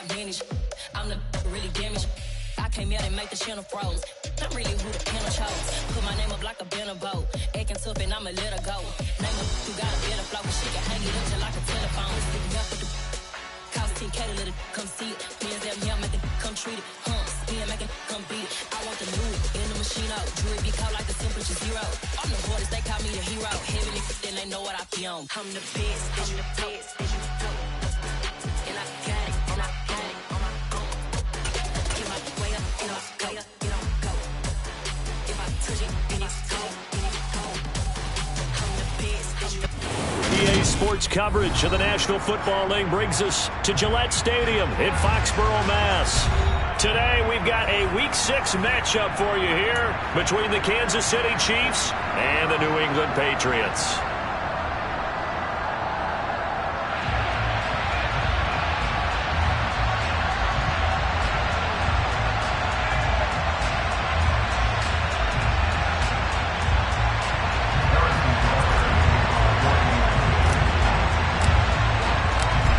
advantage. I'm the really damaged. I came out and make the channel froze. I'm really who the panel chose. Put my name up like a banner boat. Acting tough and I'ma let her go. Name her who got a better flow. She can hang it up just like a telephone. Stick me up with the cost 10K to let it come see it. Hands down here, make it come treat it. Spin, make it come beat it. I want the new in the machine out. Jewelry be caught like the temperature zero. I'm the boys, they call me the hero. Heaven then they know what I be on. I'm the best, I'm the best, and you know. And I got it, and I got it on my own. Get my way up, and I go up, get on go. If I touch it, and it's cold, and it's cold. I'm the best, I'm the EA Sports coverage of the National Football League brings us to Gillette Stadium in Foxborough, Mass. Today, we've got a Week 6 matchup for you here between the Kansas City Chiefs and the New England Patriots.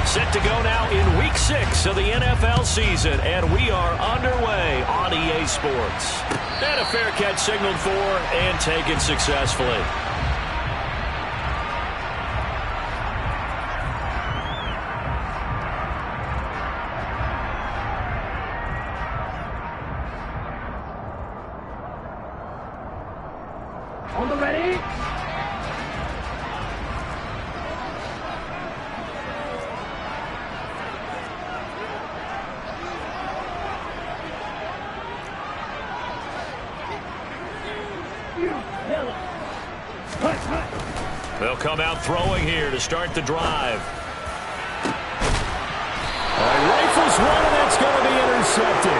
Set to go now in Week 6 of the NFL season, and we are underway on EA Sports. And a fair catch signaled for and taken successfully. On the ready? They'll come out throwing here to start the drive. Rifles one, and that's going to be intercepted.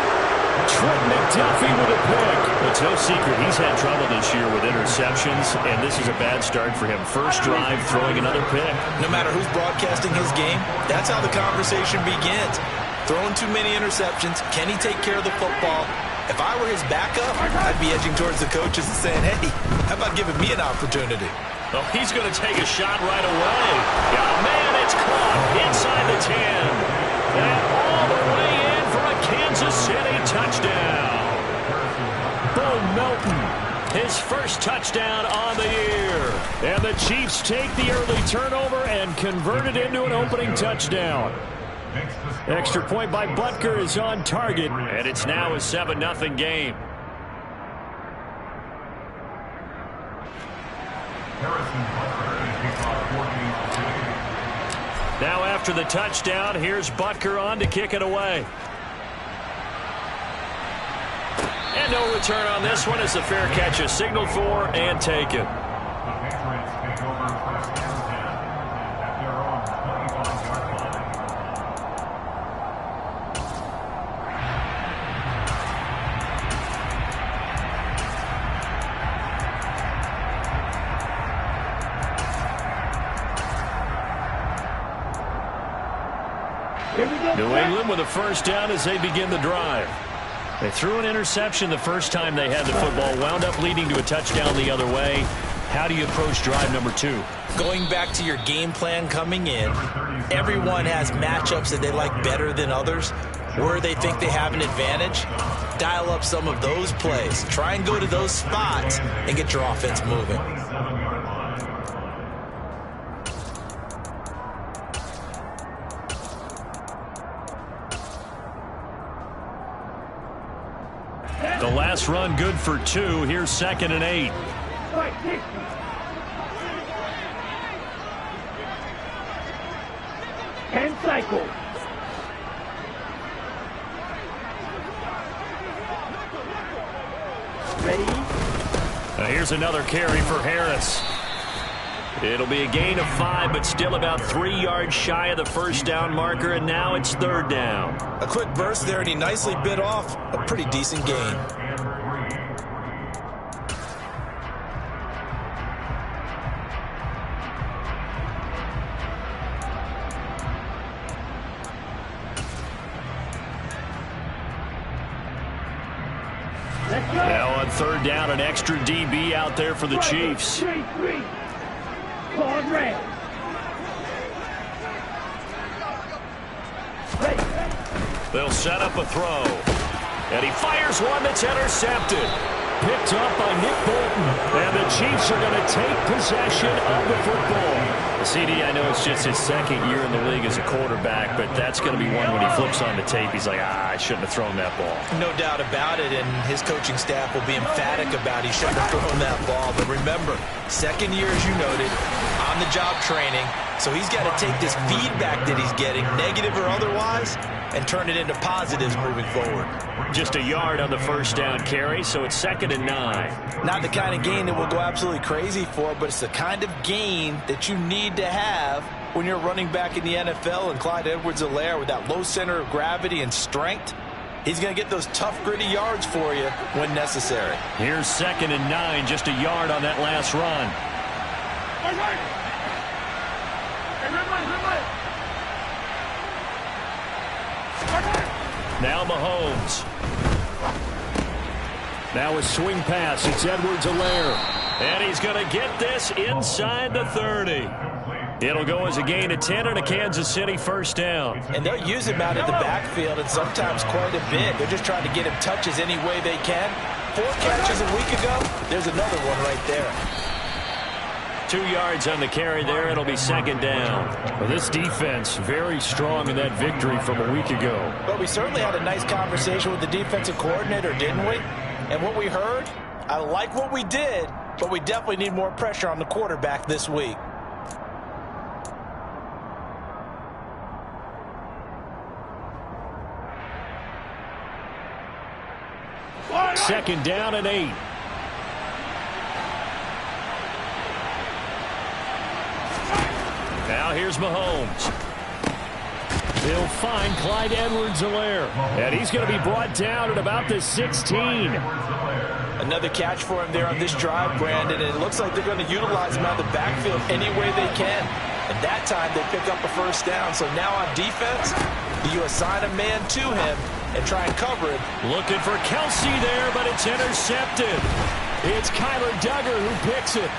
Trent McDuffie with a pick. It's no secret he's had trouble this year with interceptions, and this is a bad start for him. First drive, throwing another pick. No matter who's broadcasting his game, that's how the conversation begins. Throwing too many interceptions, can he take care of the football? If I were his backup, I'd be edging towards the coaches and saying, hey, how about giving me an opportunity? Oh, he's going to take a shot right away. Yeah, man, it's caught inside the 10. And all the way in for a Kansas City touchdown. Bo Melton, his first touchdown on the year. And the Chiefs take the early turnover and convert it into an opening touchdown. Extra point by Butker is on target, and it's now a 7-0 game. Now after the touchdown, here's Butker on to kick it away. And no return on this one as the fair catch is signaled for and taken. New England with a first down as they begin the drive. They threw an interception the first time they had the football, wound up leading to a touchdown the other way. How do you approach drive number 2? Going back to your game plan coming in, everyone has matchups that they like better than others. Where they think they have an advantage, dial up some of those plays. Try and go to those spots and get your offense moving. The last run good for 2. Here's 2nd and 8. And cycle. Ready? Now here's another carry for Harris. It'll be a gain of 5, but still about 3 yards shy of the first down marker, and now it's 3rd down. A quick burst there, and he nicely bit off a pretty decent gain. Now on 3rd down, an extra DB out there for the Chiefs. Claude red. Ready. They'll set up a throw. And he fires one that's intercepted. Picked up by Nick Bolton. And the Chiefs are going to take possession of the football. CD, I know it's just his second year in the league as a quarterback, but that's going to be one when he flips on the tape. He's like, I shouldn't have thrown that ball. No doubt about it, and his coaching staff will be emphatic about he shouldn't have thrown that ball. But remember, second year, as you noted, on-the-job training, so he's got to take this feedback that he's getting, negative or otherwise, and turn it into positives moving forward. Just a yard on the first down carry, so it's 2nd and 9. Not the kind of gain that we'll go absolutely crazy for, but it's the kind of gain that you need to have when you're running back in the NFL. And Clyde Edwards-Helaire, with that low center of gravity and strength, he's going to get those tough, gritty yards for you when necessary. Here's 2nd and 9, just a yard on that last run. Now Mahomes. Now a swing pass. It's Edwards-Helaire. And he's going to get this inside the 30. It'll go as a gain of 10 and a Kansas City first down. And they'll use him out of the backfield, and sometimes quite a bit. They're just trying to get him touches any way they can. 4 catches a week ago. There's another one right there. 2 yards on the carry there. It'll be 2nd down. Well, this defense very strong in that victory from a week ago. But we certainly had a nice conversation with the defensive coordinator, didn't we? And what we heard, I like what we did, but we definitely need more pressure on the quarterback this week. Second down and 8. Now here's Mahomes. They'll find Clyde Edwards-Helaire. And he's going to be brought down at about the 16. Another catch for him there on this drive, Brandon. And it looks like they're going to utilize him out of the backfield any way they can. And that time they pick up a first down. So now on defense, you assign a man to him and try and cover him. Looking for Kelsey there, but it's intercepted. It's Kyler Duggar who picks it.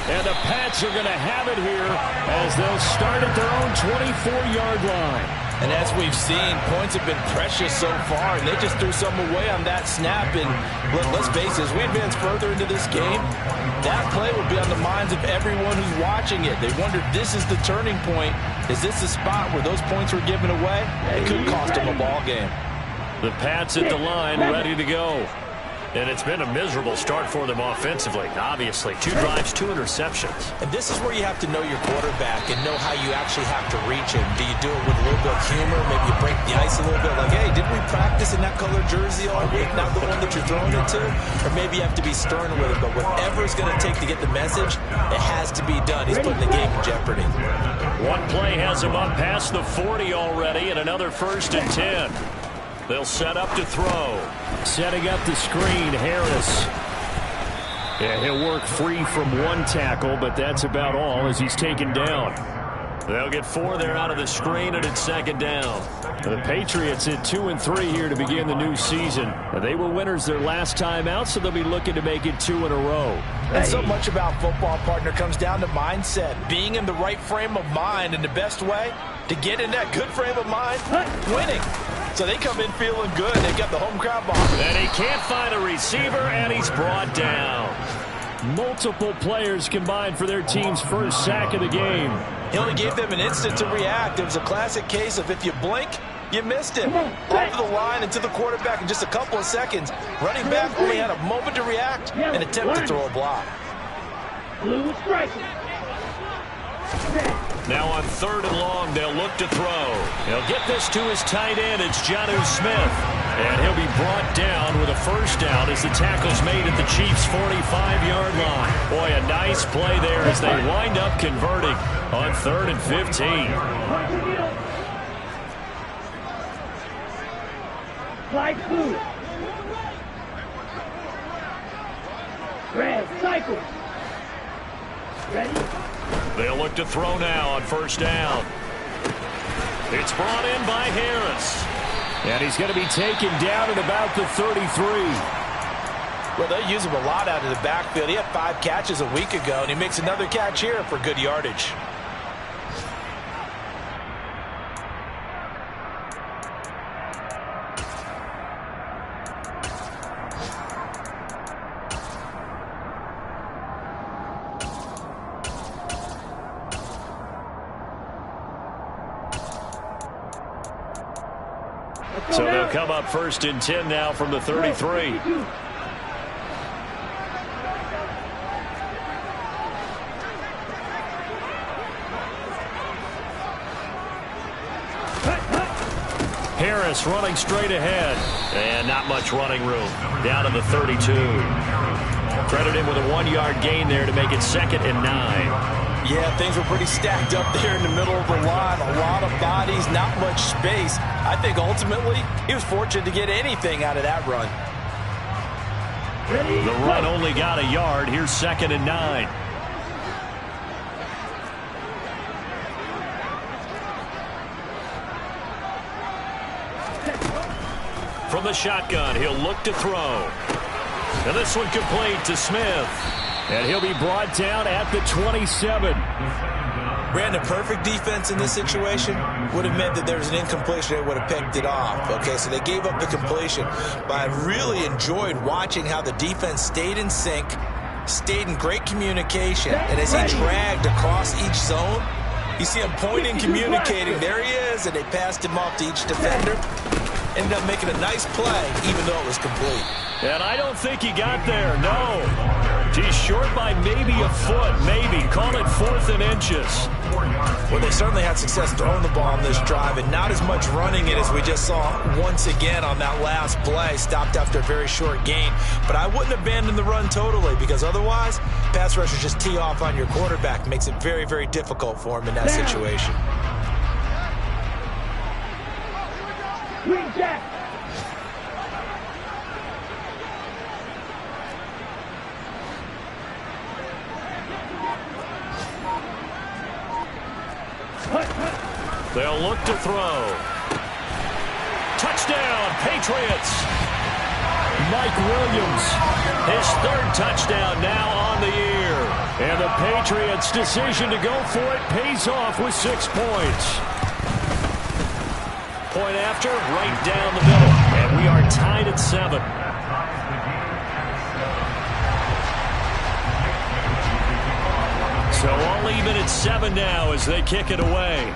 And the Pats are going to have it here as they'll start at their own 24-yard line. And as we've seen, points have been precious so far, and they just threw some away on that snap. And let's face it, as we advance further into this game, that play will be on the minds of everyone who's watching it. They wonder, this is the turning point. Is this the spot where those points were given away? It could cost them a ball game. The Pats at the line, ready to go. And it's been a miserable start for them offensively. Obviously, 2 drives, 2 interceptions. And this is where you have to know your quarterback and know how you actually have to reach him. Do you do it with a little bit of humor? Maybe you break the ice a little bit. Like, hey, didn't we practice in that color jersey all week? Not the one that you're throwing it to? Or maybe you have to be stern with it. But whatever it's going to take to get the message, it has to be done. He's putting the game in jeopardy. One play has him up past the 40 already, and another 1st and 10. They'll set up to throw. Setting up the screen, Harris. Yeah, he'll work free from one tackle, but that's about all as he's taken down. They'll get 4 there out of the screen, and it's 2nd down. The Patriots at 2-3 here to begin the new season. They were winners their last time out, so they'll be looking to make it 2 in a row. And so much about football, partner, comes down to mindset. Being in the right frame of mind, and the best way to get in that good frame of mind, winning. So they come in feeling good. They've got the home crowd behind them. And he can't find a receiver, and he's brought down. Multiple players combined for their team's first sack of the game. He only gave them an instant to react. It was a classic case of if you blink, you missed him. Off the line and to the quarterback in just a couple of seconds. Running back only had a moment to react and attempt to throw a block. Blue striking. Now on 3rd and long, they'll look to throw. He'll get this to his tight end. It's Jonnu Smith. And he'll be brought down with a first down as the tackle's made at the Chiefs' 45-yard line. Boy, a nice play there as they wind up converting on 3rd and 15. Clyde Food. Red cycle. Ready? They'll look to throw now on 1st down. It's brought in by Harris. And he's going to be taken down at about the 33. Well, they use him a lot out of the backfield. He had 5 catches a week ago, and he makes another catch here for good yardage. So they'll come up 1st and 10 now from the 33. Harris running straight ahead. And not much running room. Down to the 32. Credit him with a 1-yard gain there to make it 2nd and 9. Yeah, things were pretty stacked up there in the middle of the line. A lot of bodies, not much space. I think ultimately he was fortunate to get anything out of that run. The run only got a yard. Here's 2nd and 9. From the shotgun, he'll look to throw. And this one complete to Smith. And he'll be brought down at the 27. Brandon, perfect defense in this situation would have meant that there was an incompletion. They would have picked it off. Okay, so they gave up the completion. But I really enjoyed watching how the defense stayed in sync, stayed in great communication. And as he dragged across each zone, you see him pointing, communicating. There he is, and they passed him off to each defender. Ended up making a nice play, even though it was complete. And I don't think he got there, no. He's short by maybe a foot, maybe. Call it 4th and inches. Well, they certainly had success throwing the ball on this drive, and not as much running it as we just saw once again on that last play. Stopped after a very short gain. But I wouldn't abandon the run totally, because otherwise, pass rushers just tee off on your quarterback. Makes it very, very difficult for him in that situation. Green Jack. They'll look to throw. Touchdown, Patriots. Mike Williams, his 3rd touchdown now on the year. And the Patriots' decision to go for it pays off with 6 points. Point after, right down the middle. And we are tied at 7. So all even at 7 now as they kick it away.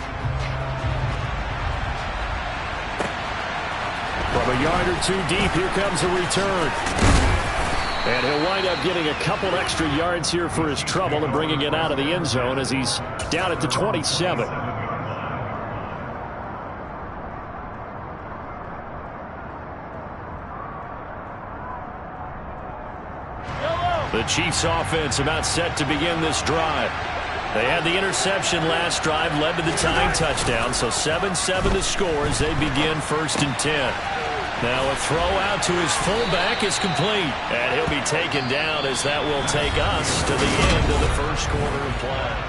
From a yard or 2 deep, here comes a return. And he'll wind up getting a couple extra yards here for his trouble and bringing it out of the end zone as he's down at the 27. The Chiefs offense about set to begin this drive. They had the interception last drive, led to the tying touchdown, so 7-7 the score as they begin 1st and 10. Now a throw out to his fullback is complete, and he'll be taken down as that will take us to the end of the 1st quarter of play.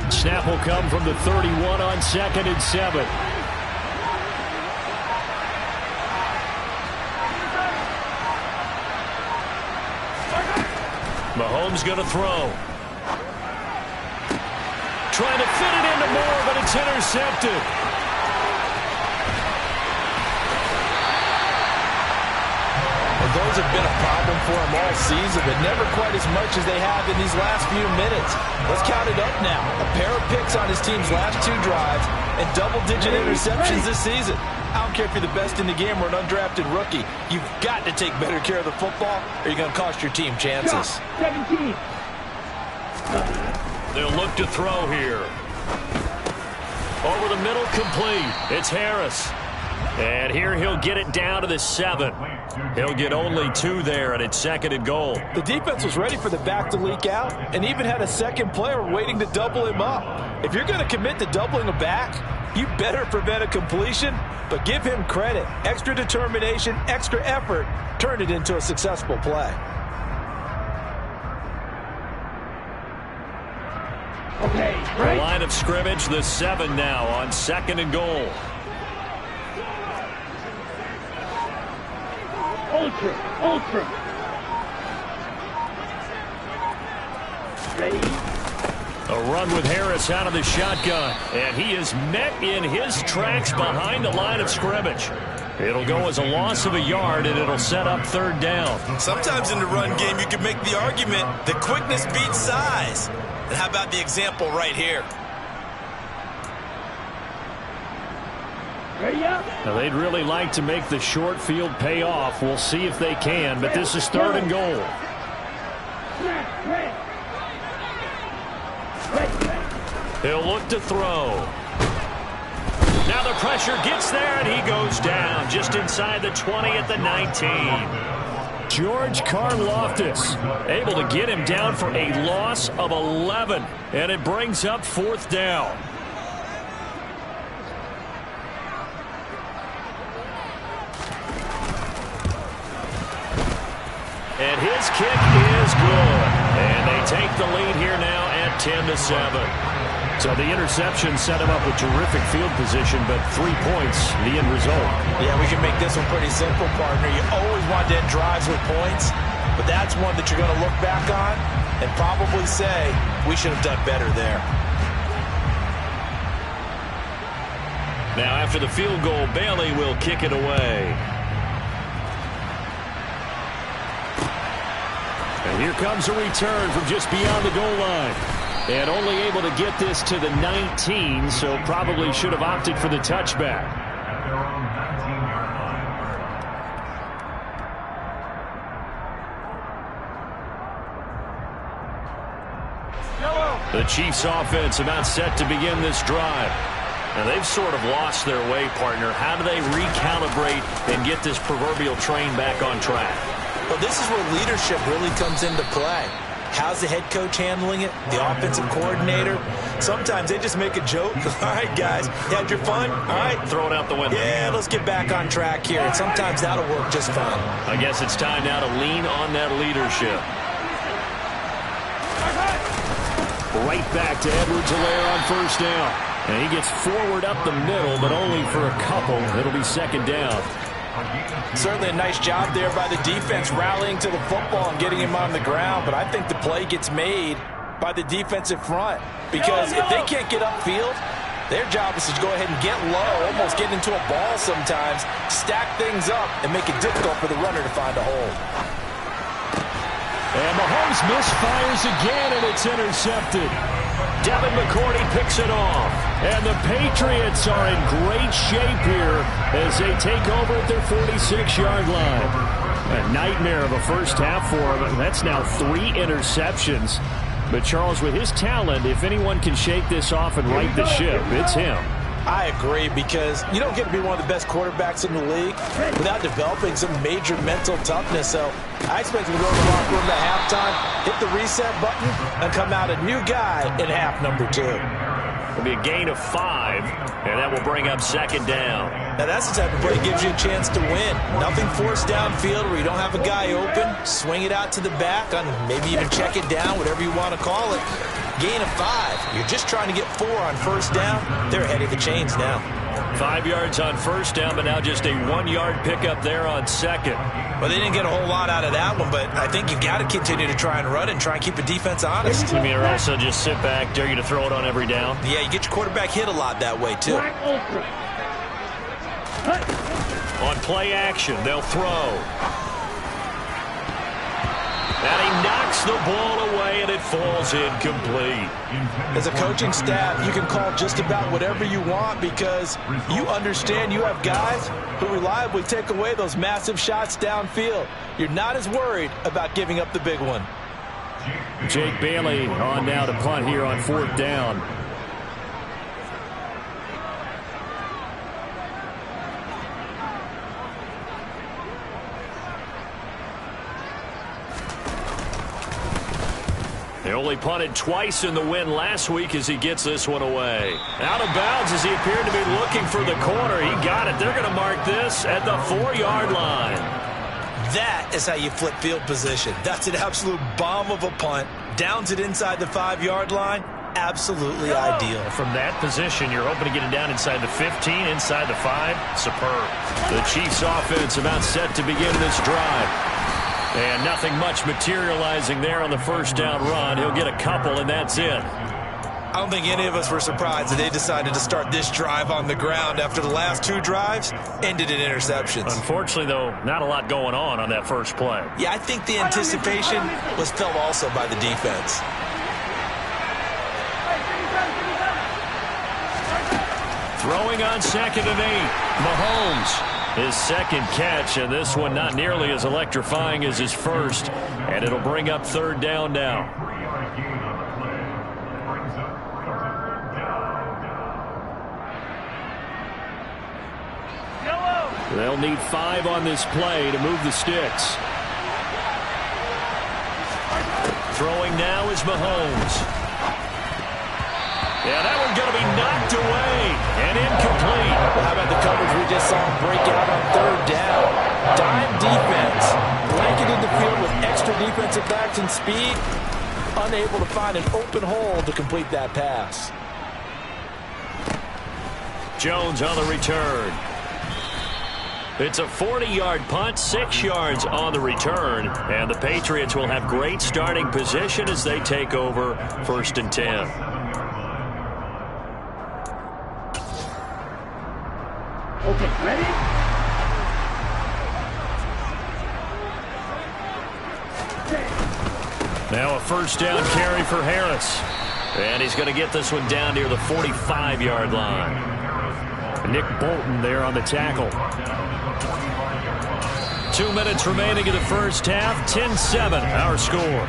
Snap will come from the 31 on 2nd and 7. Mahomes going to throw. Trying to fit it into Moore, but it's intercepted. Those have been a problem for him all season, but never quite as much as they have in these last few minutes. Let's count it up now. A pair of picks on his team's last 2 drives and double-digit interceptions this season. I don't care if you're the best in the game or an undrafted rookie. You've got to take better care of the football or you're going to cost your team chances. 17. They'll look to throw here. Over the middle, complete. It's Harris. And here he'll get it down to the 7. He'll get only 2 there, and it's 2nd and goal. The defense was ready for the back to leak out and even had a second player waiting to double him up. If you're going to commit to doubling a back, you better prevent a completion, but give him credit. Extra determination, extra effort, turn it into a successful play. Okay. The line of scrimmage, the 7 now on 2nd and goal. Ultra. Ready? A run with Harris out of the shotgun, and he is met in his tracks behind the line of scrimmage. It'll go as a loss of a yard, and it'll set up 3rd down. Sometimes in the run game, you can make the argument that quickness beats size. And how about the example right here? Ready up? Now, they'd really like to make the short field pay off. We'll see if they can, but this is 3rd and goal. He'll look to throw. Now the pressure gets there, and he goes down just inside the 20 at the 19. George Karlaftis able to get him down for a loss of 11, and it brings up 4th down. And his kick is good, and they take the lead here now at 10-7. So the interception set him up with terrific field position, but 3 points, the end result. Yeah, we can make this one pretty simple, partner. You always want to end drives with points, but that's one that you're going to look back on and probably say, we should have done better there. Now after the field goal, Bailey will kick it away. And here comes a return from just beyond the goal line. And only able to get this to the 19, so probably should have opted for the touchback. The Chiefs offense about set to begin this drive. Now they've sort of lost their way, partner. How do they recalibrate and get this proverbial train back on track? Well, this is where leadership really comes into play. How's the head coach handling it? The offensive coordinator? Sometimes they just make a joke. All right, guys, you had your fun? All right. Throw it out the window. Yeah, let's get back on track here. And sometimes that'll work just fine. I guess it's time now to lean on that leadership. Right back to Edwards-Helaire on 1st down. And he gets forward up the middle, but only for a couple. It'll be 2nd down. Certainly a nice job there by the defense rallying to the football and getting him on the ground, but I think the play gets made by the defensive front because if they can't get upfield, their job is to go ahead and get low, almost get into a ball sometimes, stack things up, and make it difficult for the runner to find a hole. And Mahomes misfires again, and it's intercepted. Devin McCourty picks it off. And the Patriots are in great shape here as they take over at their 46-yard line. A nightmare of a first half for him. That's now 3 interceptions. But Charles, with his talent, if anyone can shake this off and right the ship, it's him. I agree, because you don't get to be one of the best quarterbacks in the league without developing some major mental toughness. So I expect him to go to the locker room at halftime, hit the reset button, and come out a new guy in half number 2. It'll be a gain of 5, and that will bring up 2nd down. Now that's the type of play that gives you a chance to win. Nothing forced downfield where you don't have a guy open. Swing it out to the back, on maybe even check it down, whatever you want to call it. Gain of 5. You're just trying to get 4 on 1st down. They're ahead of the chains now. 5 yards on 1st down, but now just a 1-yard pickup there on 2nd. Well, they didn't get a whole lot out of that one, but I think you've got to continue to try and run and try and keep the defense honest. You mean also just sit back, dare you to throw it on every down? Yeah, you get your quarterback hit a lot that way, too. On play action, they'll throw. And he knocks the ball away, and it falls incomplete. As a coaching staff, you can call just about whatever you want because you understand you have guys who reliably take away those massive shots downfield. You're not as worried about giving up the big one. Jake Bailey on now to punt here on 4th down. They only punted twice in the win last week as he gets this one away. Out of bounds as he appeared to be looking for the corner. He got it. They're going to mark this at the 4-yard line. That is how you flip field position. That's an absolute bomb of a punt. Downs it inside the 5-yard line. absolutely ideal. From that position, you're hoping to get it down inside the 15, inside the 5. Superb. The Chiefs offense about set to begin this drive. And nothing much materializing there on the first down run. He'll get a couple, and that's it. I don't think any of us were surprised that they decided to start this drive on the ground after the last 2 drives ended in interceptions. Unfortunately, though, not a lot going on that first play. Yeah, I think the anticipation was felt also by the defense. Throwing on 2nd and 8. Mahomes, his second catch, and this one not nearly as electrifying as his first. And it'll bring up 3rd down now. They'll need 5 on this play to move the sticks. Throwing now is Mahomes. Yeah, that one's going to be knocked away and incomplete. Well, how about the coverage we just saw him break out on 3rd down? Dime defense. Blanketed the field with extra defensive backs and speed. Unable to find an open hole to complete that pass. Jones on the return. It's a 40-yard punt, 6 yards on the return, and the Patriots will have great starting position as they take over 1st and 10. Okay, ready? Now a 1st down carry for Harris, and he's going to get this one down near the 45-yard line. Nick Bolton there on the tackle. 2 minutes remaining in the first half. 10-7 our score.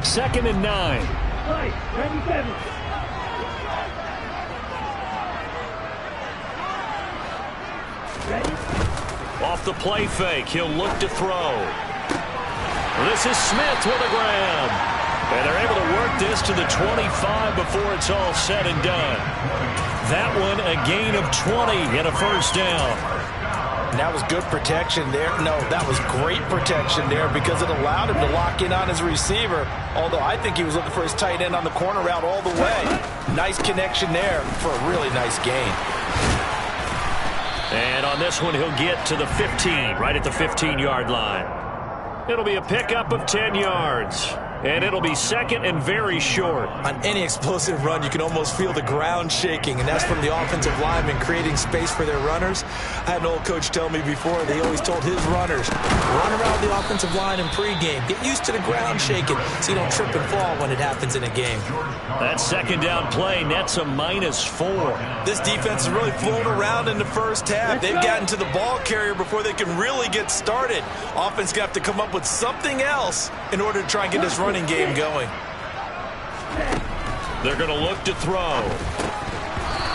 Second and 9. Right, ready, 7. Ready? Off the play fake, he'll look to throw. This is Smith with a grab. And they're able to work this to the 25 before it's all said and done. That one a gain of 20 and a 1st down. And that was good protection there. No, that was great protection there because it allowed him to lock in on his receiver. Although I think he was looking for his tight end on the corner route all the way. Nice connection there for a really nice gain. And on this one, he'll get to the 15, right at the 15-yard line. It'll be a pickup of 10 yards. And it'll be 2nd and very short. On any explosive run, you can almost feel the ground shaking, and that's from the offensive linemen creating space for their runners. I had an old coach tell me before, they always told his runners, run around the offensive line in pregame. Get used to the ground shaking so you don't trip and fall when it happens in a game. That 2nd down play nets a -4. This defense has really flown around in the first half. They've gotten to the ball carrier before they can really get started. Offense got to come up with something else in order to try and get this running game going. They're going to look to throw.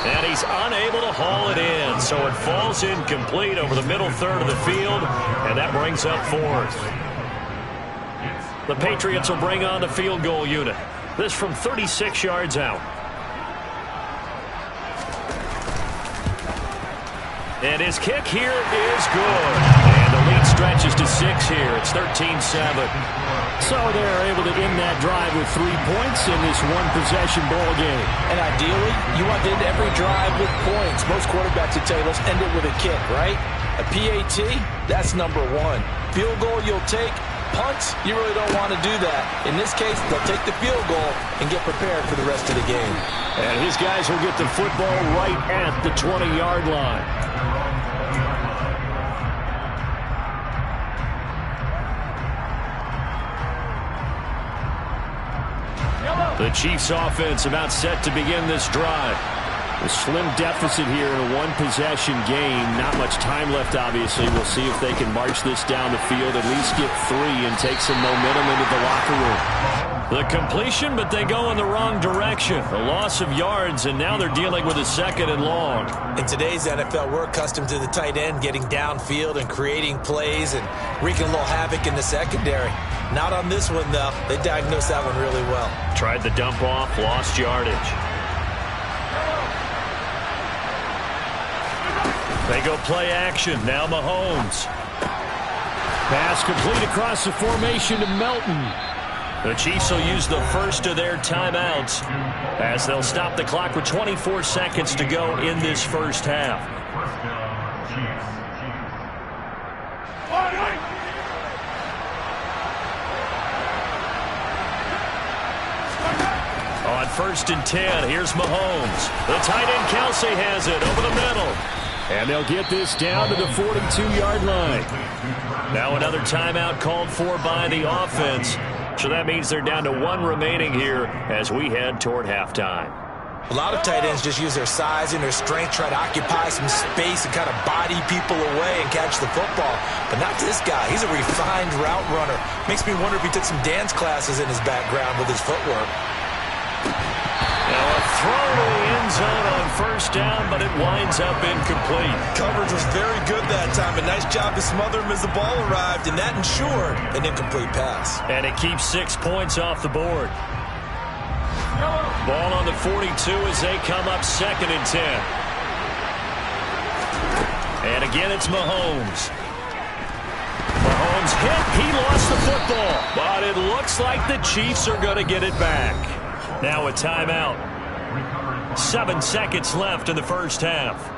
And he's unable to haul it in, so it falls incomplete over the middle third of the field, and that brings up 4th. The Patriots will bring on the field goal unit. This from 36 yards out. And his kick here is good. And the lead stretches to 6 here. It's 13-7. So they're able to end that drive with 3 points in this one-possession ball game. And ideally, you want to end every drive with points. Most quarterbacks would tell you, let's end it with a kick, right? A PAT, that's number 1. Field goal you'll take. Punts, you really don't want to do that. In this case, they'll take the field goal and get prepared for the rest of the game. And his guys will get the football right at the 20-yard line. The Chiefs offense about set to begin this drive. A slim deficit here in a one-possession game. Not much time left, obviously. We'll see if they can march this down the field, at least get 3 and take some momentum into the locker room. The completion, but they go in the wrong direction. A loss of yards, and now they're dealing with a 2nd and long. In today's NFL, we're accustomed to the tight end getting downfield and creating plays and wreaking a little havoc in the secondary. Not on this one, though. They diagnosed that one really well. Tried the dump off, lost yardage. They go play action. Now Mahomes. Pass complete across the formation to Melton. The Chiefs will use the first of their timeouts as they'll stop the clock with 24 seconds to go in this first half. On 1st and 10, here's Mahomes. The tight end Kelsey has it over the middle. And they'll get this down to the 42-yard line. Now another timeout called for by the offense. So that means they're down to 1 remaining here as we head toward halftime. A lot of tight ends just use their size and their strength, try to occupy some space and kind of body people away and catch the football. But not this guy. He's a refined route runner. Makes me wonder if he took some dance classes in his background with his footwork. Now a throw to the end zone on 1st down, but it winds up incomplete. Coverage was very good that time. A nice job to smother him as the ball arrived, and that ensured an incomplete pass. And it keeps 6 points off the board. Ball on the 42 as they come up 2nd and 10. And again, it's Mahomes. Mahomes hit. He lost the football, but it looks like the Chiefs are going to get it back. Now a timeout. 7 seconds left in the first half.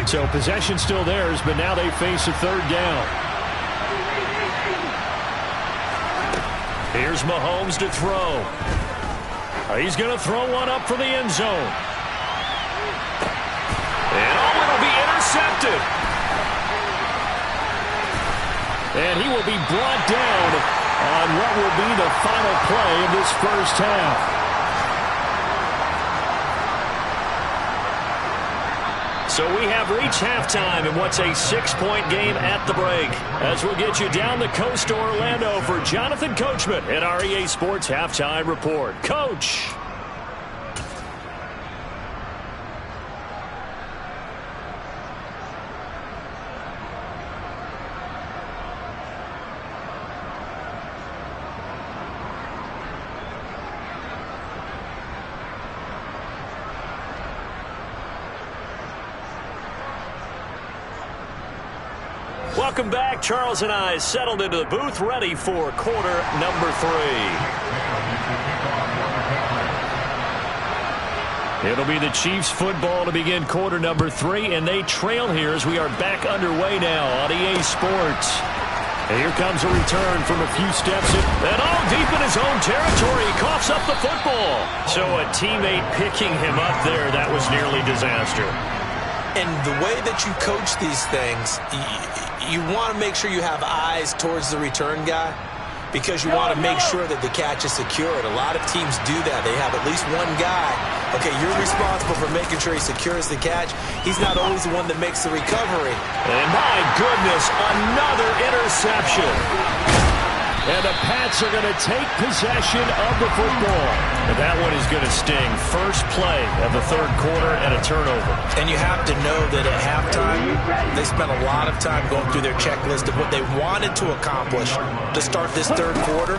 So possession still theirs, but now they face a 3rd down. Here's Mahomes to throw. He's going to throw one up for the end zone. And it'll be intercepted. And he will be brought down on what will be the final play of this first half. So we have reached halftime in what's a 6-point game at the break. As we'll get you down the coast to Orlando for Jonathan Coachman at our EA Sports Halftime Report. Coach. Welcome back. Charles and I settled into the booth, ready for quarter number 3. It'll be the Chiefs football to begin quarter number 3, and they trail here as we are back underway now on EA Sports. And here comes a return from a few steps in, and deep in his own territory, he coughs up the football. So a teammate picking him up there, that was nearly disaster. And the way that you coach these things, you want to make sure you have eyes towards the return guy because you want to make sure that the catch is secured. A lot of teams do that. They have at least one guy. Okay, you're responsible for making sure he secures the catch. He's not always the one that makes the recovery. And my goodness, another interception. And the Pats are going to take possession of the football. And that one is going to sting. First play of the 3rd quarter and a turnover. And you have to know that at halftime, they spent a lot of time going through their checklist of what they wanted to accomplish to start this 3rd quarter.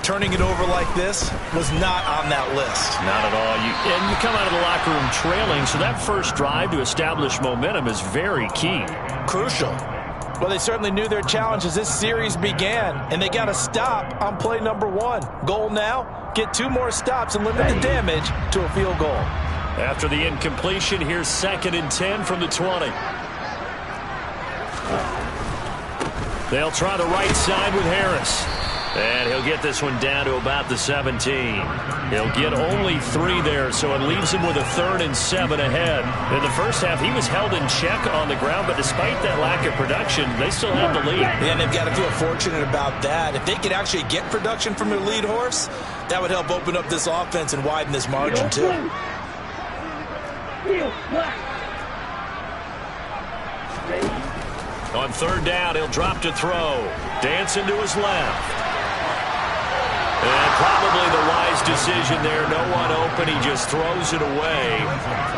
Turning it over like this was not on that list. Not at all. And you come out of the locker room trailing, so that first drive to establish momentum is very key. Crucial. Well, they certainly knew their challenge as this series began, and they got a stop on play number 1. Goal now, get 2 more stops and limit the damage to a field goal. After the incompletion, here's 2nd and 10 from the 20. They'll try the right side with Harris. And he'll get this one down to about the 17. He'll get only 3 there, so it leaves him with a 3rd and 7 ahead. In the first half, he was held in check on the ground, but despite that lack of production, they still have the lead. Yeah, and they've got to feel fortunate about that. If they could actually get production from their lead horse, that would help open up this offense and widen this margin, too. On 3rd down, he'll drop to throw. Dancing to his left. And probably the wise decision there. No one open. He just throws it away.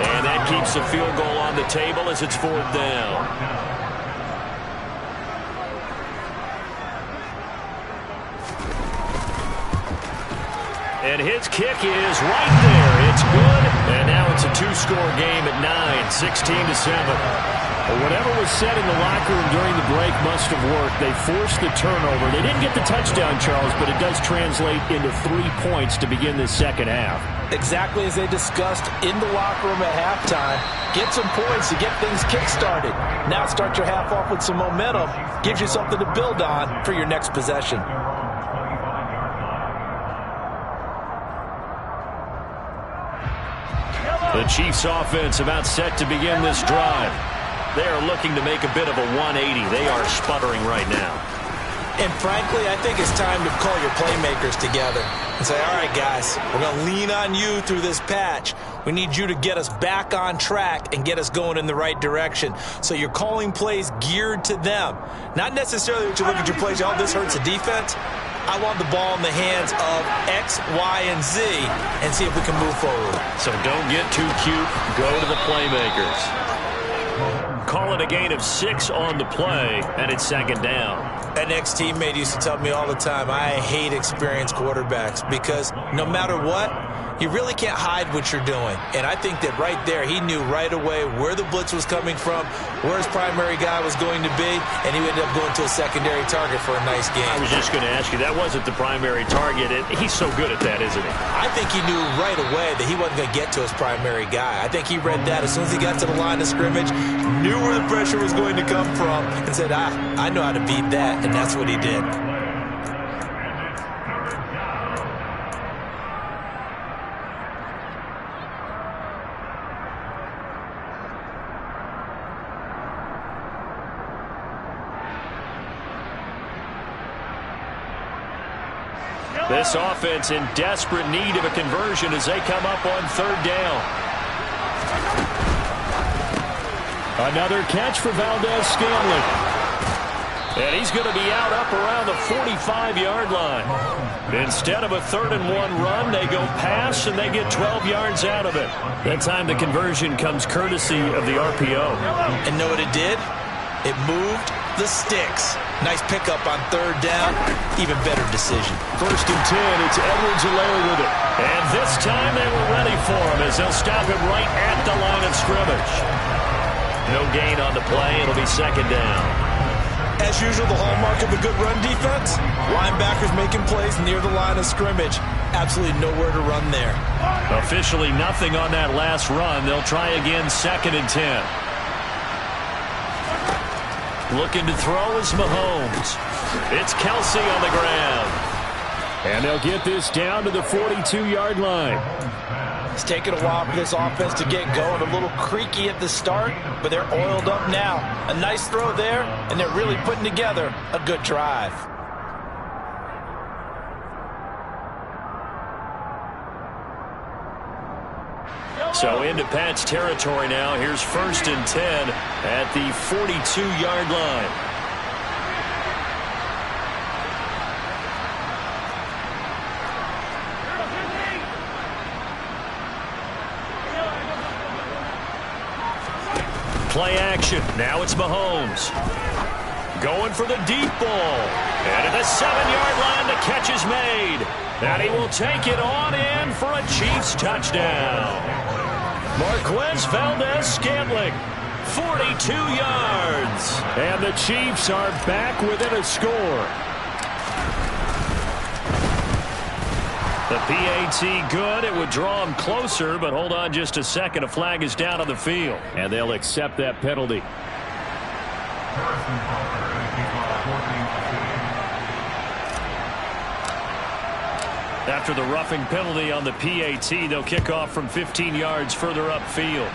And that keeps the field goal on the table as it's 4th down. And his kick is right there. It's good. And now it's a 2-score game at 9, 16-7. Whatever was said in the locker room during the break must have worked. They forced the turnover. They didn't get the touchdown, Charles, but it does translate into 3 points to begin this second half. Exactly as they discussed in the locker room at halftime. Get some points to get things kick-started. Now start your half off with some momentum. Gives you something to build on for your next possession. The Chiefs offense about set to begin this drive. They are looking to make a bit of a 180. They are sputtering right now. And frankly, I think it's time to call your playmakers together and say, all right, guys, we're going to lean on you through this patch. We need you to get us back on track and get us going in the right direction. So you're calling plays geared to them. Not necessarily that you look at your plays, oh, this hurts the defense. I want the ball in the hands of X, Y, and Z and see if we can move forward. So don't get too cute. Go to the playmakers. Call it a gain of 6 on the play, and it's 2nd down. An ex-teammate used to tell me all the time, I hate experienced quarterbacks because no matter what, you really can't hide what you're doing. And I think that right there, he knew right away where the blitz was coming from, where his primary guy was going to be, and he ended up going to a secondary target for a nice game. I was just going to ask you, that wasn't the primary target. He's so good at that, isn't he? I think he knew right away that he wasn't going to get to his primary guy. I think he read that as soon as he got to the line of scrimmage, knew where the pressure was going to come from, and said, I know how to beat that, and that's what he did. This offense in desperate need of a conversion as they come up on 3rd down. Another catch for Valdez-Scantling. And he's going to be out up around the 45-yard line. Instead of a 3rd and 1 run, they go pass, and they get 12 yards out of it. That time the conversion comes courtesy of the RPO. And know what it did? It moved the sticks. Nice pickup on 3rd down. Even better decision. 1st and 10. It's Edwards-Helaire with it. And this time they were ready for him as they'll stop him right at the line of scrimmage. No gain on the play. It'll be 2nd down. As usual, the hallmark of a good run defense, linebackers making plays near the line of scrimmage. Absolutely nowhere to run there. Officially nothing on that last run. They'll try again 2nd and 10. Looking to throw is Mahomes. It's Kelsey on the ground. And they'll get this down to the 42-yard line. It's taken a while for this offense to get going. A little creaky at the start, but they're oiled up now. A nice throw there, and they're really putting together a good drive. So into Pat's territory now. Here's 1st and 10 at the 42-yard line. Play action. Now it's Mahomes. Going for the deep ball. And at the 7-yard line, the catch is made. And he will take it on in for a Chiefs touchdown. Marquez Valdez-Scantling, 42 yards. And the Chiefs are back within a score. The PAT good. It would draw him closer, but hold on just a second. A flag is down on the field, and they'll accept that penalty. After the roughing penalty on the PAT, they'll kick off from 15 yards further upfield.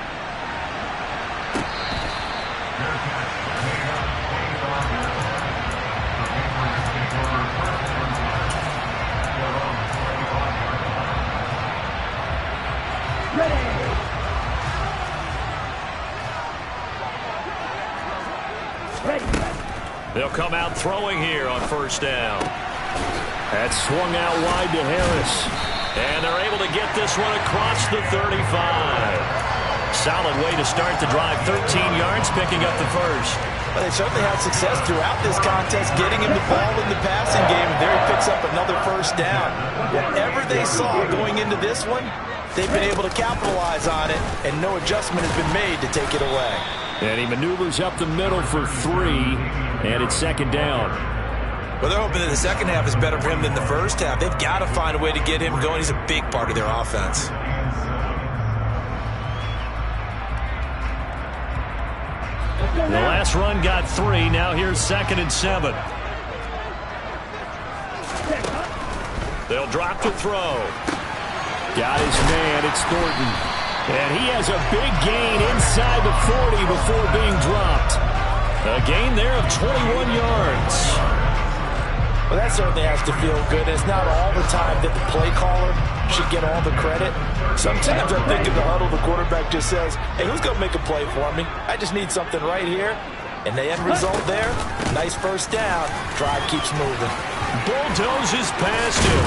They'll come out throwing here on 1st down. That's swung out wide to Harris. And they're able to get this one across the 35. Solid way to start the drive. 13 yards, picking up the first. Well, they certainly had success throughout this contest, getting him the ball in the passing game, and there he picks up another first down. Whatever they saw going into this one, they've been able to capitalize on it, and no adjustment has been made to take it away. And he maneuvers up the middle for 3, and it's second down. Well, they're hoping that the second half is better for him than the first half. They've got to find a way to get him going. He's a big part of their offense. The last run got 3. Now here's 2nd and 7. They'll drop to throw. Got his man. It's Thornton. And he has a big gain inside the 40 before being dropped. A gain there of 21 yards. Well, that certainly has to feel good. It's not all the time that the play caller should get all the credit. Sometimes I think in the huddle, the quarterback just says, hey, who's going to make a play for me? I just need something right here. And the end result there, nice first down. Drive keeps moving. Bulldozes past him.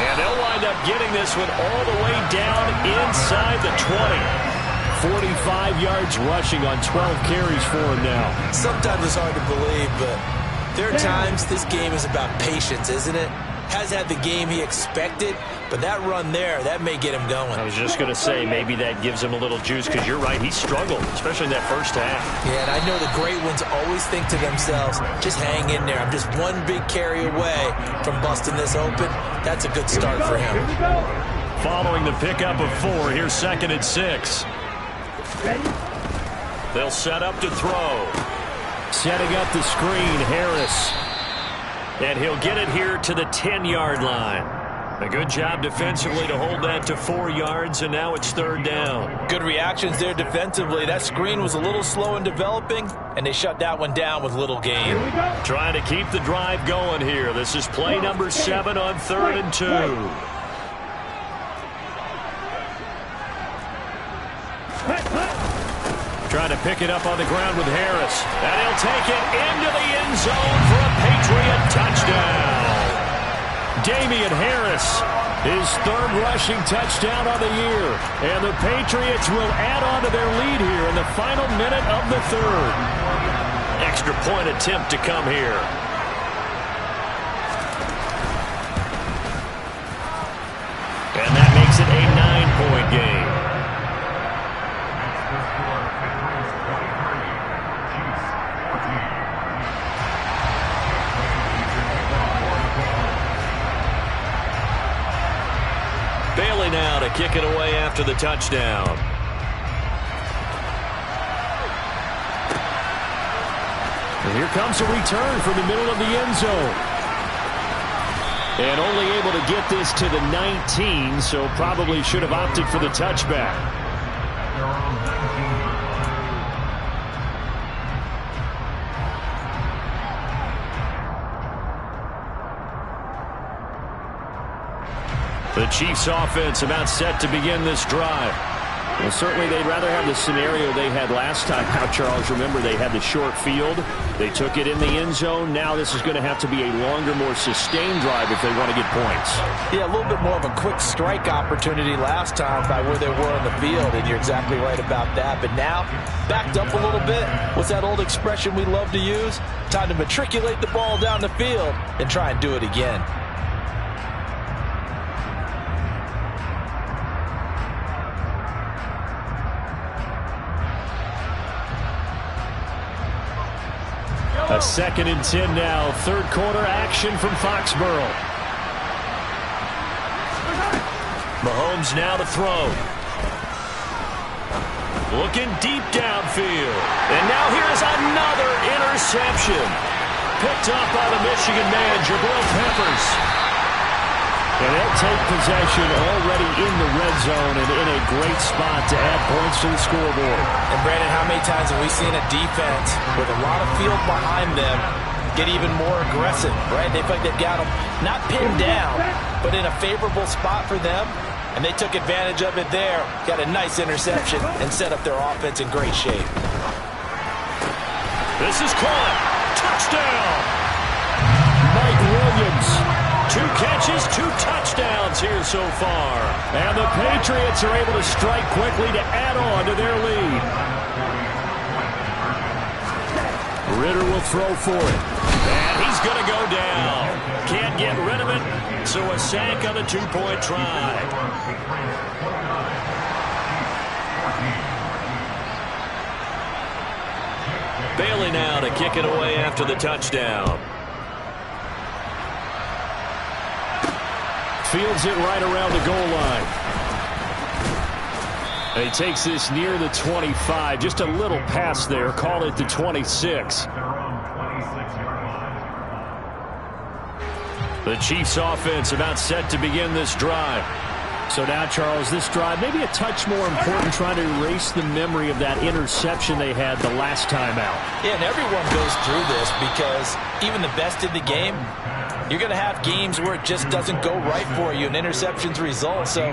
And they'll wind up getting this one all the way down inside the 20. 45 yards rushing on 12 carries for him now. Sometimes it's hard to believe, but there are times this game is about patience, isn't it? Has had the game he expected, but that run there, that may get him going. I was just going to say, maybe that gives him a little juice, because you're right, he struggled, especially in that first half. Yeah, and I know the great ones always think to themselves, just hang in there. I'm just one big carry away from busting this open. That's a good start for him. Following the pickup of 4, here's 2nd and 6. They'll set up to throw. Setting up the screen, Harris. And he'll get it here to the 10-yard line. A good job defensively to hold that to 4 yards, and now it's 3rd down. Good reactions there defensively. That screen was a little slow in developing, and they shut that one down with little gain. Trying to keep the drive going here. This is play number 7 on 3rd and 2. Trying to pick it up on the ground with Harris. And he'll take it into the end zone for a Patriot touchdown. Damian Harris, his 3rd rushing touchdown of the year. And the Patriots will add on to their lead here in the final minute of the 3rd. Extra point attempt to come here. And that makes it a 9-point game. Bailey now to kick it away after the touchdown. And here comes a return from the middle of the end zone. And only able to get this to the 19, so probably should have opted for the touchback. The Chiefs offense about set to begin this drive. Well, certainly they'd rather have the scenario they had last time out, Charles. Remember, they had the short field. They took it in the end zone. Now this is going to have to be a longer, more sustained drive if they want to get points. Yeah, a little bit more of a quick strike opportunity last time by where they were on the field, and you're exactly right about that. But now, backed up a little bit. What's that old expression we love to use? Time to matriculate the ball down the field and try and do it again. A 2nd and 10 now. 3rd quarter action from Foxborough. Mahomes now to throw. Looking deep downfield. And now here's another interception. Picked up by the Michigan man, Jabril Peppers. And they'll take possession already in the red zone and in a great spot to add points to the scoreboard. And Brandon, how many times have we seen a defense with a lot of field behind them get even more aggressive, right? They feel like they've got them not pinned down, but in a favorable spot for them. And they took advantage of it there. Got a nice interception and set up their offense in great shape. This is caught. Touchdown. Mike Williams. yards here so far. And the Patriots are able to strike quickly to add on to their lead. Ritter will throw for it. And he's going to go down. Can't get rid of it, so a sack on the two-point try. Bailey now to kick it away after the touchdown. Fields it right around the goal line. And he takes this near the 25. Just a little pass there. Call it the 26. The Chiefs offense about set to begin this drive. So now, Charles, this drive maybe a touch more important, trying to erase the memory of that interception they had the last time out. Yeah, and everyone goes through this because even the best in the game, you're going to have games where it just doesn't go right for you and interceptions result. So,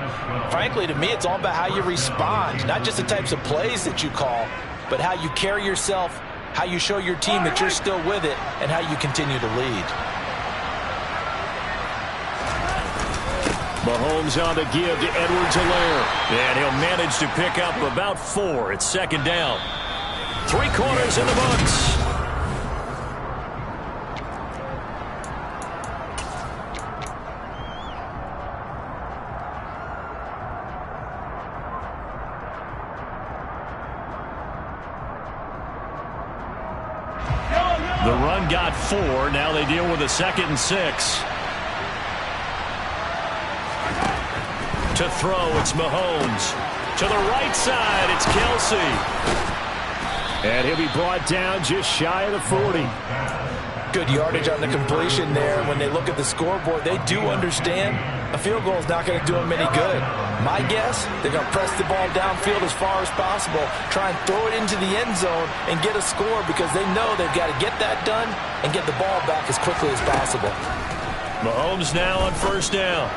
frankly, to me, it's all about how you respond, not just the types of plays that you call, but how you carry yourself, how you show your team that you're still with it, and how you continue to lead. Mahomes on the give to Edwards-Helaire. And he'll manage to pick up about 4. It's second down. 3 quarters in the books. The run got 4. Now they deal with a 2nd and 6. To throw, it's Mahomes. To the right side, it's Kelsey. And he'll be brought down just shy of the 40. Good yardage on the completion there. When they look at the scoreboard, they do understand a field goal is not going to do them any good. My guess, they're going to press the ball downfield as far as possible, try and throw it into the end zone and get a score because they know they've got to get that done and get the ball back as quickly as possible. Mahomes now on first down.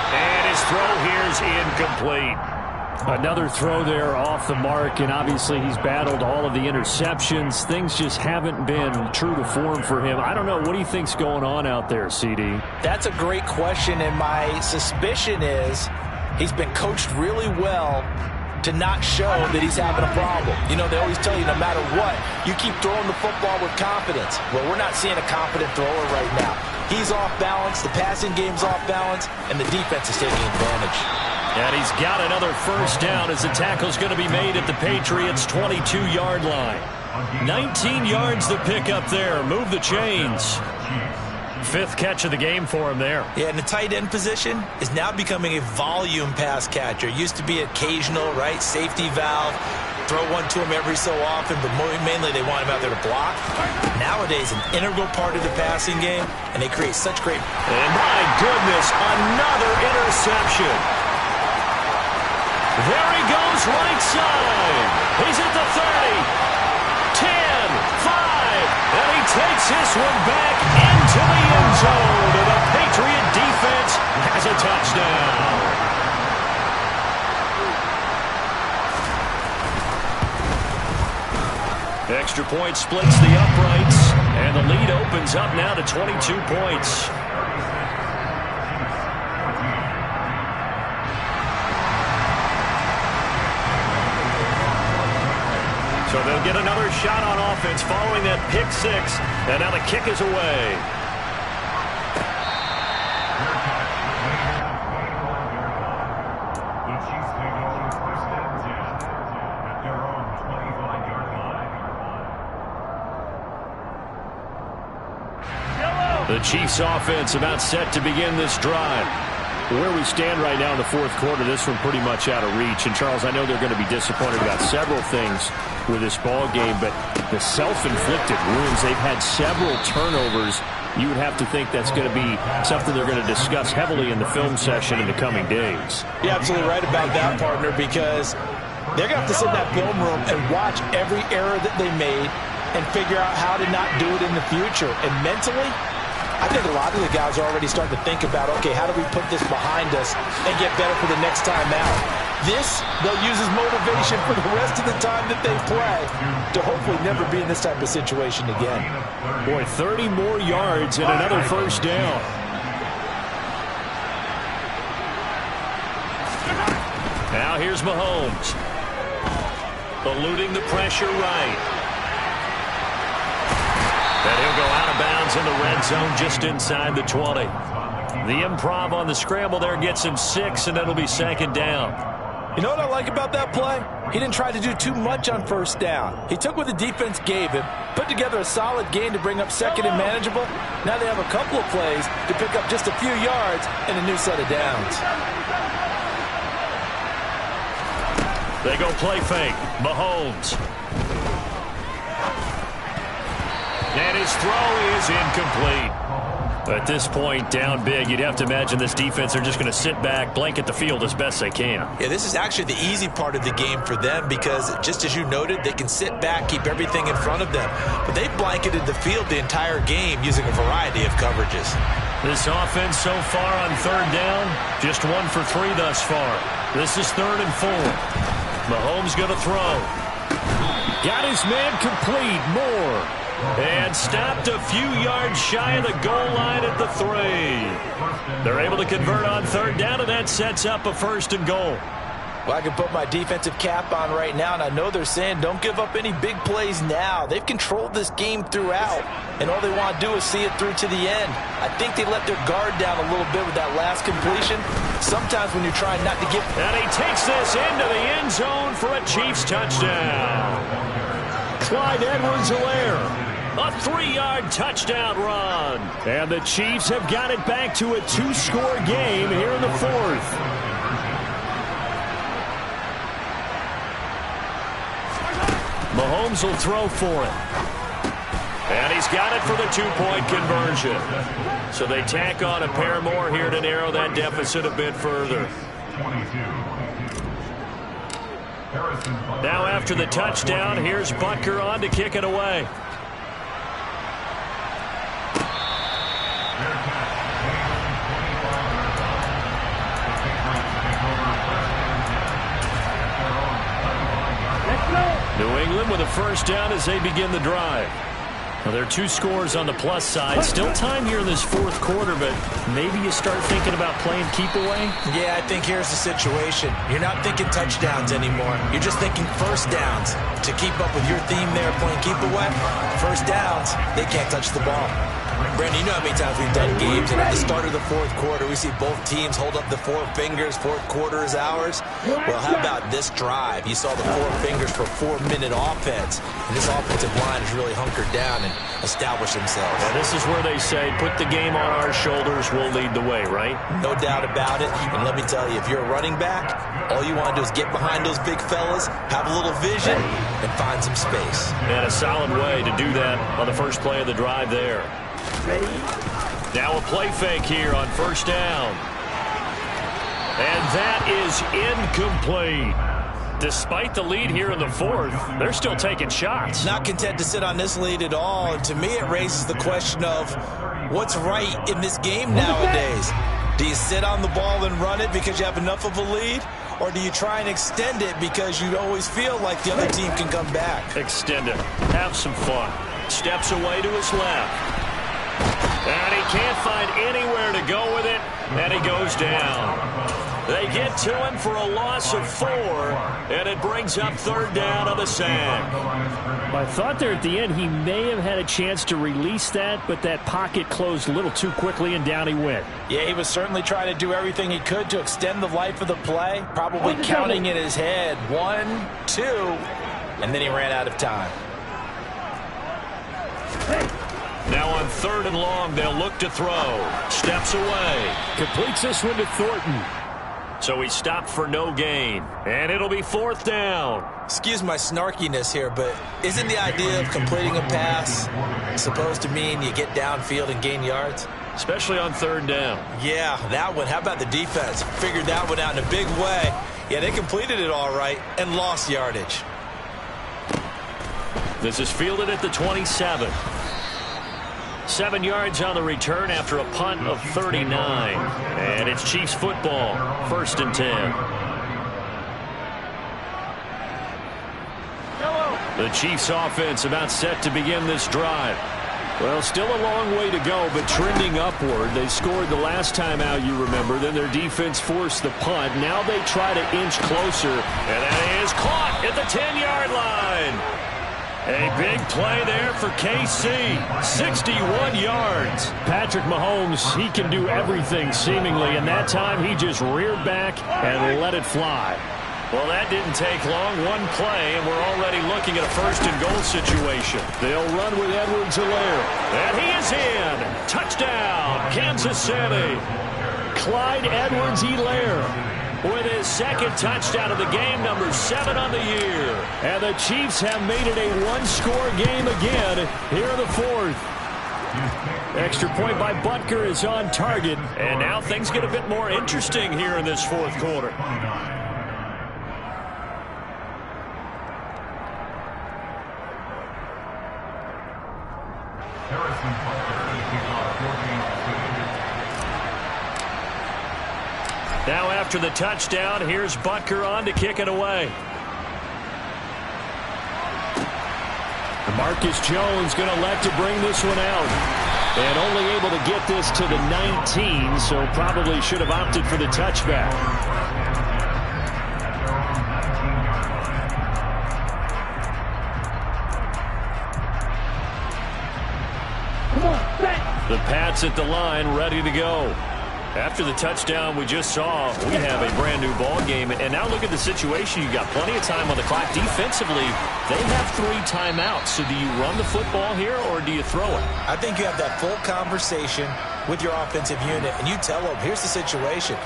And his throw here's incomplete. Another throw there off the mark, and obviously he's battled all of the interceptions. Things just haven't been true to form for him. I don't know. What do you think's going on out there, CD? That's a great question, and my suspicion is he's been coached really well to not show that he's having a problem. You know, they always tell you no matter what, you keep throwing the football with confidence. Well, we're not seeing a confident thrower right now. He's off balance, the passing game's off balance, and the defense is taking advantage. And he's got another first down as the tackle's going to be made at the Patriots' 22-yard line. 19 yards to pick up there. Move the chains. 5th catch of the game for him there. Yeah, and the tight end position is now becoming a volume pass catcher. Used to be occasional, right? Safety valve. Throw one to him every so often, but mainly they want him out there to block. Nowadays, an integral part of the passing game, and they create such great... And my goodness, another interception. There he goes right side. He's at the 30, 10, 5, and he takes this one back into the end zone. And the Patriot defense has a touchdown. Extra point splits the uprights, and the lead opens up now to 22 points. So they'll get another shot on offense following that pick 6, and now the kick is away. The Chiefs offense about set to begin this drive. Where we stand right now in the 4th quarter, this one pretty much out of reach. And, Charles, I know they're going to be disappointed about several things with this ball game, but the self-inflicted wounds, they've had several turnovers. You would have to think that's going to be something they're going to discuss heavily in the film session in the coming days. You're absolutely right about that, partner, because they're going to have to sit in that film room and watch every error that they made and figure out how to not do it in the future. And mentally, I think a lot of the guys are already starting to think about, okay, how do we put this behind us and get better for the next time out? This, they'll use as motivation for the rest of the time that they play to hopefully never be in this type of situation again. Boy, 30 more yards and another first down. Now here's Mahomes. Eluding the pressure right. And he'll go out of bounds in the red zone just inside the 20. The improv on the scramble there gets him 6, and it'll be 2nd down. You know what I like about that play? He didn't try to do too much on 1st down. He took what the defense gave him, put together a solid game to bring up 2nd and manageable. Now they have a couple of plays to pick up just a few yards and a new set of downs. They go play fake. Mahomes. And his throw is incomplete. At this point, down big, you'd have to imagine this defense are just going to sit back, blanket the field as best they can. Yeah, this is actually the easy part of the game for them because, just as you noted, they can sit back, keep everything in front of them. But they blanketed the field the entire game using a variety of coverages. This offense so far on 3rd down, just 1 for 3 thus far. This is 3rd and 4. Mahomes going to throw. Got his man complete. Moore. And stopped a few yards shy of the goal line at the 3. They're able to convert on 3rd down, and that sets up a 1st and goal. Well, I can put my defensive cap on right now, and I know they're saying don't give up any big plays now. They've controlled this game throughout, and all they want to do is see it through to the end. I think they let their guard down a little bit with that last completion. Sometimes when you're trying not to give... And he takes this into the end zone for a Chiefs touchdown. Clyde Edwards-Helaire. A 3-yard touchdown run. And the Chiefs have got it back to a 2-score game here in the 4th. Mahomes will throw for it. And he's got it for the 2-point conversion. So they tack on a pair more here to narrow that deficit a bit further. Now after the touchdown, here's Butker on to kick it away. New England with a 1st down as they begin the drive. Well, there are 2 scores on the plus side. Still time here in this 4th quarter, but maybe you start thinking about playing keep away? Yeah, I think here's the situation. You're not thinking touchdowns anymore. You're just thinking 1st downs. To keep up with your theme there, playing keep away, 1st downs, they can't touch the ball. Brandon, you know how many times we've done games, and at the start of the 4th quarter, we see both teams hold up the 4 fingers, 4th quarter is ours. Well, how about this drive? You saw the 4 fingers for 4-minute offense, and this offensive line has really hunkered down and established themselves. Well, this is where they say, put the game on our shoulders, we'll lead the way, right? No doubt about it, and let me tell you, if you're a running back, all you want to do is get behind those big fellas, have a little vision, and find some space. And a solid way to do that on the first play of the drive there. Now a play fake here on 1st down. And that is incomplete. Despite the lead here in the 4th, they're still taking shots. Not content to sit on this lead at all. And to me, it raises the question of what's right in this game nowadays. Do you sit on the ball and run it because you have enough of a lead? Or do you try and extend it because you always feel like the other team can come back? Extend it. Have some fun. Steps away to his left. And he can't find anywhere to go with it, and he goes down. They get to him for a loss of 4, and it brings up 3rd down on the sack. I thought there at the end he may have had a chance to release that, but that pocket closed a little too quickly, and down he went. Yeah, he was certainly trying to do everything he could to extend the life of the play, probably counting in his head 1, 2, and then he ran out of time. Now on 3rd and long, they'll look to throw. Steps away. Completes this one to Thornton. So he stopped for no gain. And it'll be 4th down. Excuse my snarkiness here, but isn't the idea of completing a pass supposed to mean you get downfield and gain yards? Especially on 3rd down. Yeah, that one. How about the defense? Figured that one out in a big way. Yeah, they completed it all right and lost yardage. This is fielded at the 27. 7 yards on the return after a punt of 39. And it's Chiefs football, 1st and 10. The Chiefs offense about set to begin this drive. Well, still a long way to go, but trending upward. They scored the last time out, you remember. Then their defense forced the punt. Now they try to inch closer. And that is caught at the 10-yard line. A big play there for KC. 61 yards. Patrick Mahomes, he can do everything seemingly. And that time he just reared back and let it fly. Well, that didn't take long. One play, and we're already looking at a first-and-goal situation. They'll run with Edwards-Helaire. And he is in. Touchdown, Kansas City. Clyde Edwards-Helaire with his second touchdown of the game, number 7 on the year. And the Chiefs have made it a one-score game again here in the fourth. Extra point by Butker is on target. And now things get a bit more interesting here in this fourth quarter. Now after the touchdown, here's Butker on to kick it away. Marcus Jones going to elect to bring this one out. And only able to get this to the 19, so probably should have opted for the touchback. The Pats at the line, ready to go. After the touchdown we just saw, we have a brand new ball game. And now look at the situation. You got plenty of time on the clock. Defensively, they have 3 timeouts. So do you run the football here or do you throw it? I think you have that full conversation with your offensive unit, and you tell them, here's the situation.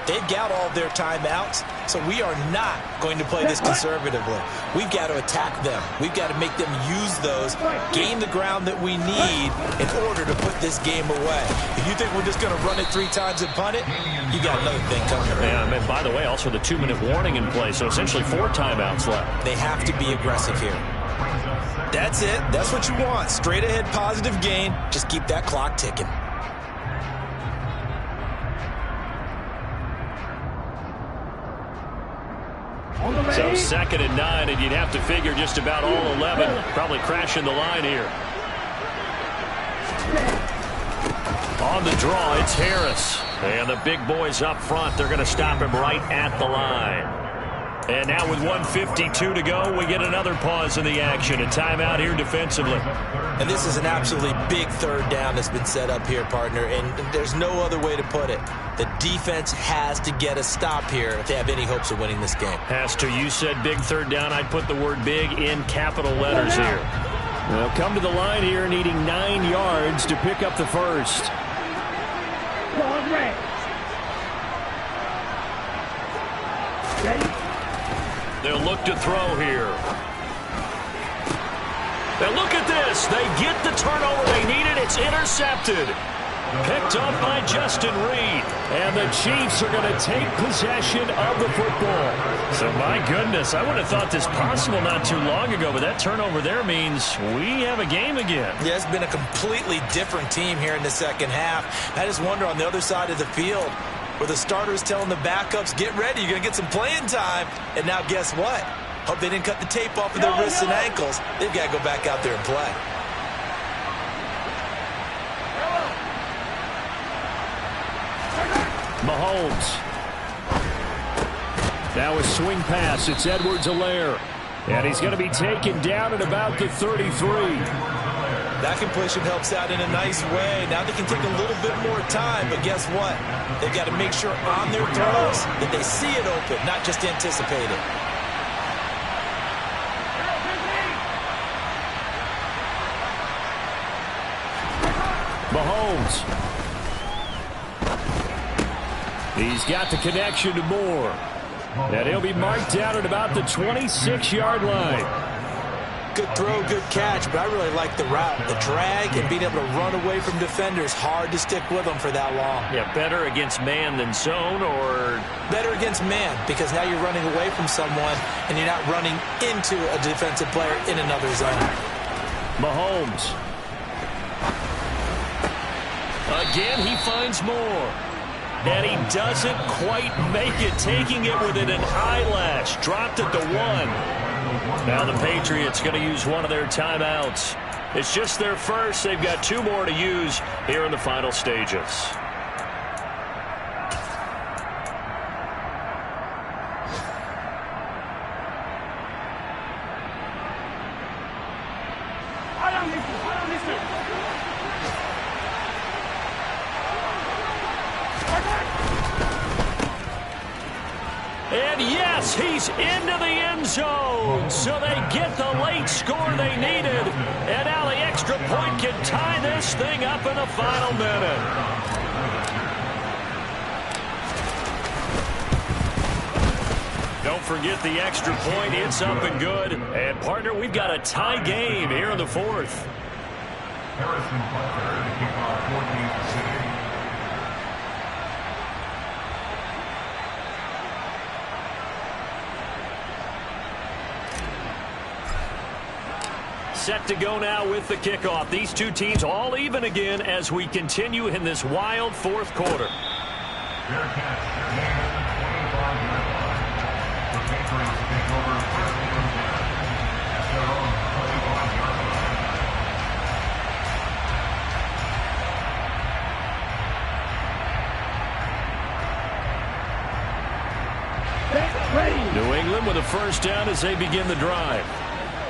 They've got all of their timeouts, so we are not going to play this conservatively. We've got to attack them. We've got to make them use those, gain the ground that we need in order to put this game away. If you think we're just going to run it 3 times and punt it, you got another thing coming. Yeah, and by the way, also the 2-minute warning in play, so essentially 4 timeouts left. They have to be aggressive here. That's it. That's what you want. Straight ahead positive gain. Just keep that clock ticking. So 2nd and 9, and you'd have to figure just about all 11 probably crashing the line here. On the draw, it's Harris. And the big boys up front, they're going to stop him right at the line. And now with 1:52 to go, we get another pause in the action. A timeout here defensively. And this is an absolutely big 3rd down that's been set up here, partner, and there's no other way to put it. The defense has to get a stop here if they have any hopes of winning this game. Has to. You said big 3rd down. I'd put the word big in capital letters here. They'll come to the line here needing 9 yards to pick up the first. They'll look to throw here. Now look at this. They get the turnover they needed. It's intercepted. Picked up by Justin Reed. And the Chiefs are going to take possession of the football. So, my goodness, I would have thought this possible not too long ago, but that turnover there means we have a game again. Yeah, it's been a completely different team here in the second half. I just wonder on the other side of the field, where the starters telling the backups, get ready, you're going to get some playing time. And now guess what? Hope they didn't cut the tape off of their wrists and ankles. They've got to go back out there and play. Mahomes. Now a swing pass. It's Edwards-Helaire. And he's going to be taken down at about the 33. That completion helps out in a nice way. Now they can take a little bit more time, but guess what? They've got to make sure on their throws that they see it open, not just anticipate it. Mahomes. He's got the connection to Moore. And he'll be marked down at about the 26-yard line. Good throw, good catch, but I really like the route. The drag and being able to run away from defenders, hard to stick with them for that long. Yeah, better against man than zone, or? Better against man, because now you're running away from someone and you're not running into a defensive player in another zone. Mahomes. Again, he finds Moore. And he doesn't quite make it, taking it with an eyelash. Dropped at the 1. Now the Patriots going to use one of their timeouts. It's just their first. They've got 2 more to use here in the final stages. And yes, he's into the end zone. So they get the late score they needed. And now the extra point can tie this thing up in the final minute. Don't forget the extra point. It's up and good. And, partner, we've got a tie game here in the 4th. Harrison Butler, the kickoff, 14-6. Set to go now with the kickoff. These 2 teams all even again as we continue in this wild 4th quarter. New England with a first down as they begin the drive.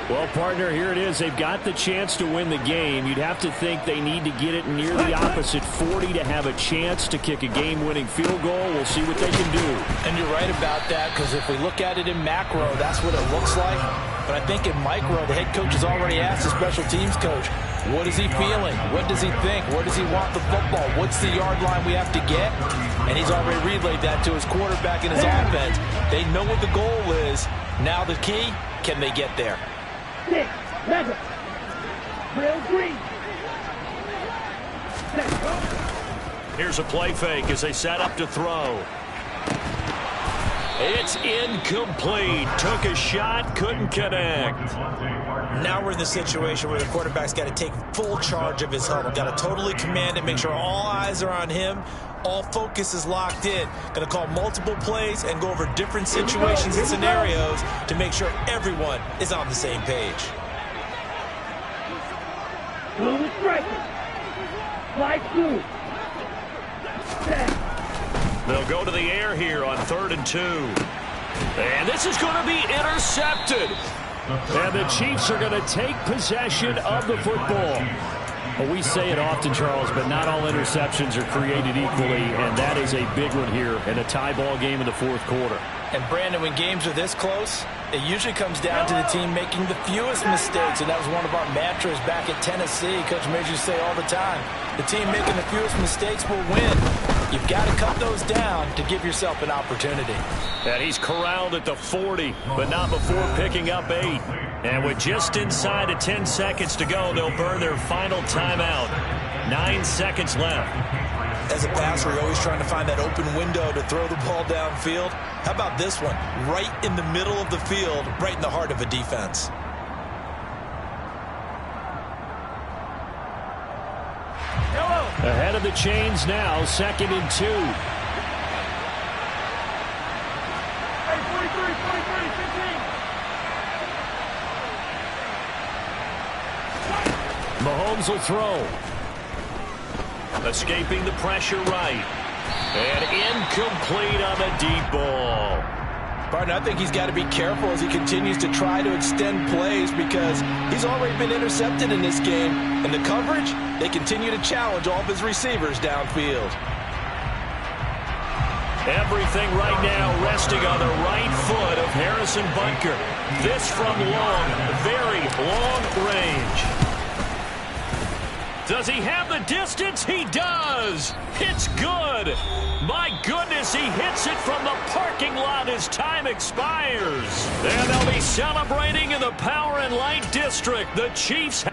Well, partner, here it is. They've got the chance to win the game. You'd have to think they need to get it near the opposite 40 to have a chance to kick a game-winning field goal. We'll see what they can do. And you're right about that, because if we look at it in macro, that's what it looks like. But I think in micro, the head coach has already asked the special teams coach, what is he feeling? What does he think? Where does he want the football? What's the yard line we have to get? And he's already relayed that to his quarterback and his offense. They know what the goal is. Now the key, can they get there? 6, 11, drill 3. Let's go. Here's a play fake as they set up to throw. It's incomplete. Took a shot, couldn't connect. Now we're in the situation where the quarterback's got to take full charge of his huddle. Got to totally command it, make sure all eyes are on him. All focus is locked in. Going to call multiple plays and go over different situations and scenarios to make sure everyone is on the same page. Blue is striking. Light blue. Set. They'll go to the air here on 3rd and 2. And this is going to be intercepted. And the Chiefs are going to take possession of the football. Well, we say it often, Charles, but not all interceptions are created equally, and that is a big one here in a tie ball game in the 4th quarter. And, Brandon, when games are this close, it usually comes down to the team making the fewest mistakes, and that was one of our mantras back at Tennessee. Coach Major used to say all the time, the team making the fewest mistakes will win. You've got to cut those down to give yourself an opportunity. And he's corralled at the 40, but not before picking up 8. And with just inside of 10 seconds to go, they'll burn their final timeout. 9 seconds left. As a passer, you're always trying to find that open window to throw the ball downfield. How about this one? Right in the middle of the field, right in the heart of a defense. Ahead of the chains now, 2nd and 2. Hey, 43, 15. Mahomes will throw. Escaping the pressure right. And incomplete on the deep ball. Partner, I think he's got to be careful as he continues to try to extend plays because he's already been intercepted in this game. And the coverage, they continue to challenge all of his receivers downfield. Everything right now resting on the right foot of Harrison Butker. This from long, very long range. Does he have the distance? He does. It's good. My goodness, he hits it from the parking lot as time expires. And they'll be celebrating in the Power and Light District. The Chiefs